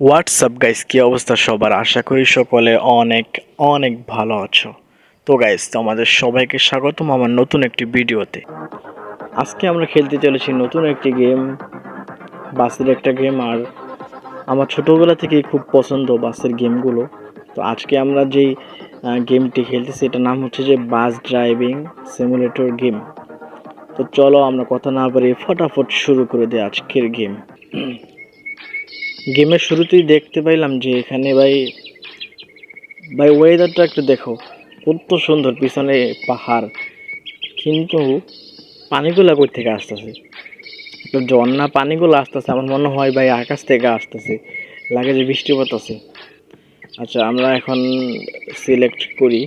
WhatsApp guys, কি অবস্থা সবার? আশা করি সকলে অনেক অনেক ভালো আছো। তো গাইস, তোমাদের সবাইকে স্বাগতম আমার নতুন একটি ভিডিওতে। আজকে আমরা খেলতে চলেছি নতুন একটি গেম, বাসের একটা গেম। আর আমার ছোটোবেলা থেকেই খুব পছন্দ বাসের গেমগুলো। তো আজকে আমরা যেই গেমটি খেলতেছি এটার নাম হচ্ছে যে বাস ড্রাইভিং সিমুলেটর গেম। তো চলো আমরা কথা না বাড়িয়ে ফটাফট শুরু করে দিই আজকের গেম। গেমের শুরুতেই দেখতে পাইলাম যে এখানে ভাই ভাই ওয়েদারটা একটু দেখো, কত সুন্দর। পিছনে পাহাড়, কিন্তু পানিগুলা কই থেকে আসতেছে? একটা ঝর্ণা পানিগুলো আসতেছে, আমার মনে হয় ভাই আকাশ থেকে আসতেছে, লাগে যে বৃষ্টিপাত আছে। আচ্ছা, আমরা এখন সিলেক্ট করি।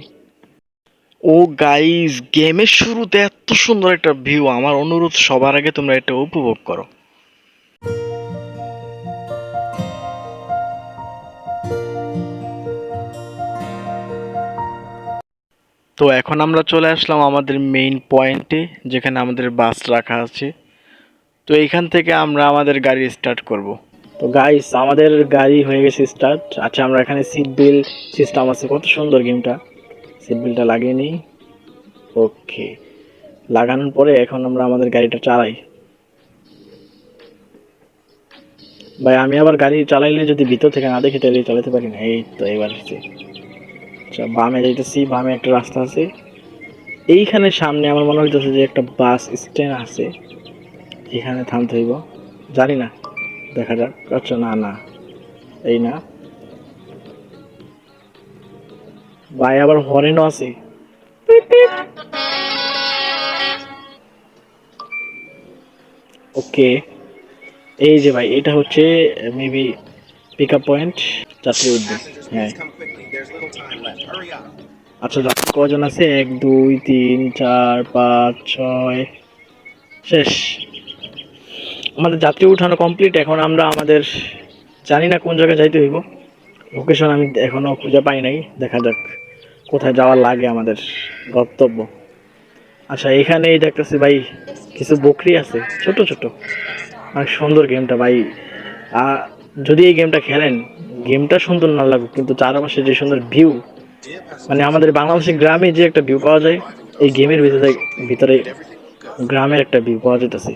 ও গাইস, গেমের শুরুতে এত সুন্দর একটা ভিউ, আমার অনুরোধ সবার আগে তোমরা এটা উপভোগ করো। তো এখন আমরা চলে আসলাম আমাদের মেইন পয়েন্টে, যেখানে আমাদের বাস রাখা আছে। তো এইখান থেকে আমরা আমাদের গাড়ি স্টার্ট করব। তো গাইস, আমাদের গাড়ি হয়ে গেছে স্টার্ট। আচ্ছা, আমরা এখানে সিট বেল্ট সিস্টেম আছে, কত সুন্দর গেমটা। সিট বেল্টটা লাগিয়ে নিই। ওকে, লাগানোর পরে এখন আমরা আমাদের গাড়িটা চালাই। ভাই আমি আবার গাড়ি চালাইলে যদি ভিতর থেকে না দেখি তাহলে চালাতে পারি না। এই তো এবার হচ্ছে। আচ্ছা, বামে যাইতেছি, বামে একটা রাস্তা আছে। এইখানে সামনে আমার মনে হইতেছে যে একটা বাস স্ট্যান্ড আছে, এখানে থামতে হইব। জানি না, দেখা যাক। আচ্ছা, না না, এই না ভাই, আবার হরেনও আছে। ওকে, এই যে ভাই, এটা হচ্ছে মেবি পিক আপ পয়েন্ট, যাত্রী উঠবে। হ্যাঁ, আচ্ছা, যাত্রী কজন আছে? 1 2 3 4 5 6, শেষ। আমাদের যাত্রী উঠানো কমপ্লিট। এখন আমরা আমাদের, জানি না কোন জায়গায় যাইতে হইব। লোকেশন আমি এখনো খুঁজে পাই নাই, দেখা যাক কোথায় যাওয়ার লাগে আমাদের গন্তব্য। আচ্ছা, এখানেই দেখতেছি ভাই কিছু বকরি আছে, ছোট ছোট। অনেক সুন্দর গেমটা ভাই। আহ, যদি এই গেমটা খেলেন, গেমটা সুন্দর না লাগুক, কিন্তু চারপাশে যে সুন্দর ভিউ, মানে আমাদের বাংলাদেশের গ্রামে যে একটা ভিউ পাওয়া যায়, এই গেমের ভিতরে ভিতরে গ্রামের একটা ভিউ পাওয়া যেতেছে।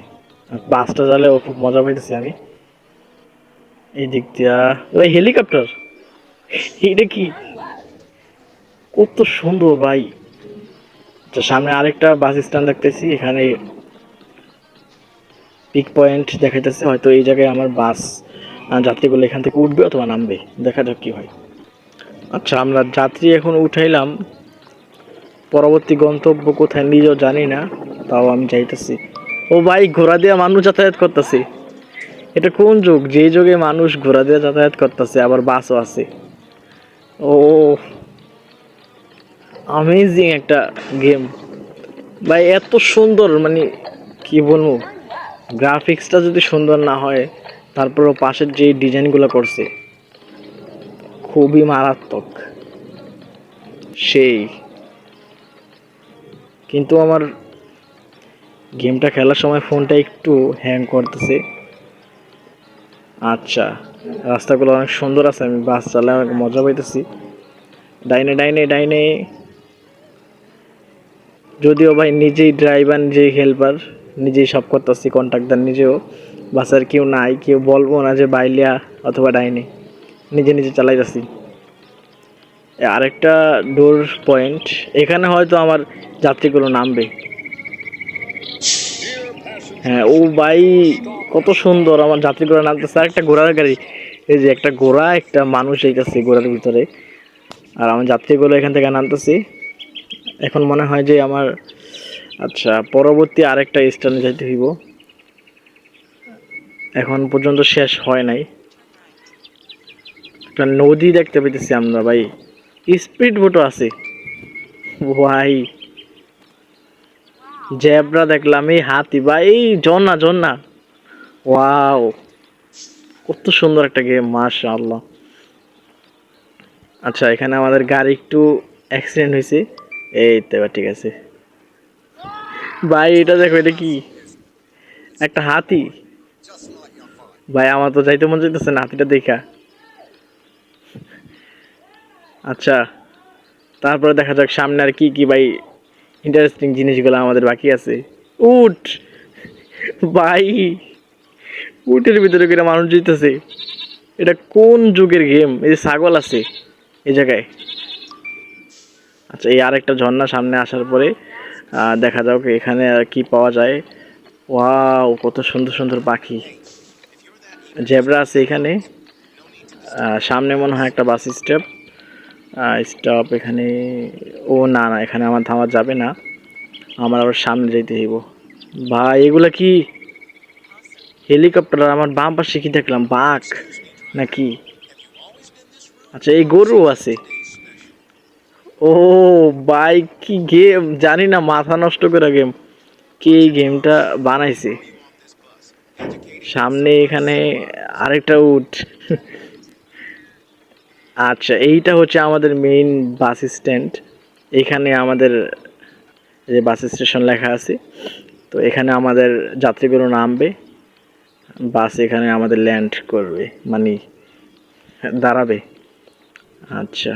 বাসটা জ্বালেও খুব মজা পাইতেছি আমি। এই দিক দিয়া ওই হেলিকপ্টার, এইটা কি, কত সুন্দর ভাই। আচ্ছা, সামনে আরেকটা বাস স্ট্যান্ড দেখতেছি, এখানে পিক পয়েন্ট দেখাইতেছে। হয়তো এই জায়গায় আমার বাস যাত্রীগুলো এখান থেকে উঠবে অথবা নামবে, দেখা যাক কি হয়। আচ্ছা, আমরা যাত্রী এখন উঠাইলাম। পরবর্তী গন্তব্য কোথায় নিজেও জানি না, তাও আমি যাইতেছি। ও ভাই, ঘোড়া দিয়ে মানুষ যাতায়াত করতেছে। এটা কোন যুগ, যে যুগে মানুষ ঘোড়া দিয়ে যাতায়াত করতেছে, আবার বাসও আছে। ও, অ্যামেজিং একটা গেম ভাই, এত সুন্দর, মানে কি বলবো। গ্রাফিক্সটা যদি সুন্দর না হয়, তারপরও পাশের যে ডিজাইনগুলো করছে খুবই মারাত্মক, সেই। কিন্তু আমার গেমটা খেলার সময় ফোনটা একটু হ্যাং করতেছে। আচ্ছা, রাস্তাগুলো অনেক সুন্দর আছে, আমি বাস চালায় অনেক মজা পাইতেছি। ডাইনে ডাইনে ডাইনে, যদিও ভাই নিজেই ড্রাইভার, নিজেই হেল্পার, নিজেই সব করতেছি, কন্ট্রাক্টর নিজেও। বাসার কেউ নাই, কেউ বলবো না যে বাইলিয়া অথবা ডাইনে, নিজে নিজে চালাইতেছি। আরেকটা ডোর পয়েন্ট, এখানে হয়তো আমার যাত্রীগুলো নামবে। হ্যাঁ, ও ভাই, কত সুন্দর আমার যাত্রীগুলো নামতেছে। আর একটা ঘোড়ার গাড়ি, এই যে একটা ঘোড়া, একটা মানুষ এইটাছে ঘোড়ার ভিতরে। আর আমার যাত্রীগুলো এখান থেকে নামতেছি। এখন মনে হয় যে আমার, আচ্ছা, পরবর্তী আরেকটা স্থানে যাইতে হইব। এখন পর্যন্ত শেষ হয় নাই। একটা নদী দেখতে পেতেছি আমরা ভাই, স্পিড বোটও আছে ভাই। জেব্রা দেখলাম, এই হাতি ভাই, এই ঝর্ণা ঝর্ণা, ওয়াও, কত সুন্দর একটা গেম, মাশাআল্লাহ। আচ্ছা, এখানে আমাদের গাড়ি একটু অ্যাক্সিডেন্ট হয়েছে। এই তো এবার ঠিক আছে ভাই। এটা দেখো, এটা কি, একটা হাতি ভাই। আমার তো যাইতে মন চাইতেছে না হাতিটা দেখা। আচ্ছা, তারপরে দেখা যাক সামনে আর কি কি ভাই ইন্টারেস্টিং জিনিসগুলো আমাদের বাকি আছে। উট ভাই, উটের ভিতরে করে মানুষ জিতেছে। এটা কোন যুগের গেম? এই যে ছাগল আছে এই জায়গায়। আচ্ছা, এই আরেকটা ঝর্ণা সামনে আসার পরে দেখা যাক এখানে আর কি পাওয়া যায়। ওয়াও, কত সুন্দর সুন্দর পাখি। জেব্রা আছে এখানে। সামনে মনে হয় একটা বাস স্টপ। স্টপ এখানে। ও না না, এখানে আমার থামা যাবে না, আমার আবার সামনে যেতে হইব। ভাই এগুলা কি? হেলিকপ্টার। আমার বাম পাশে কি দেখলাম? বাঘ নাকি? আচ্ছা, এই গরু আছে। ও ভাই, কি গেম জানি না, মাথা নষ্ট করা গেম। কে এই গেমটা বানাইছে? সামনে এখানে আরেকটা উট। আচ্ছা, এইটা হচ্ছে আমাদের মেইন বাস স্ট্যান্ড। এখানে আমাদের যে বাস স্টেশন লেখা আছে, তো এখানে আমাদের যাত্রীগুলো নামবে, বাস এখানে আমাদের ল্যান্ড করবে, মানে দাঁড়াবে। আচ্ছা,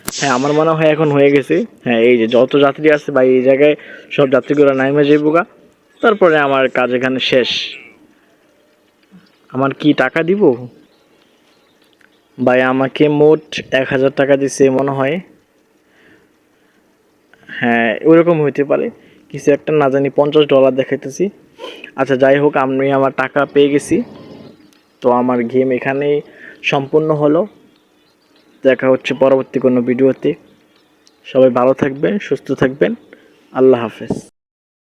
হ্যাঁ আমার মনে হয় এখন হয়ে গেছে। হ্যাঁ, এই যে যত যাত্রী আছে ভাই, এই জায়গায় সব যাত্রীগুলো নাইমে যাইব গা। তারপরে আমার কাজ এখানে শেষ। আমার কি টাকা দিব? ভাই আমাকে মোট 1000 টাকা দিছে মনে হয়। হ্যাঁ, ওরকম হইতে পারে, কিছু একটা না জানি, $50 দেখাইতেছি। আচ্ছা যাই হোক, আমি আমার টাকা পেয়ে গেছি। তো আমার গেম এখানেই সম্পূর্ণ হলো। দেখা হচ্ছে পরবর্তী কোনো ভিডিওতে। সবাই ভালো থাকবেন, সুস্থ থাকবেন। আল্লাহ হাফেজ।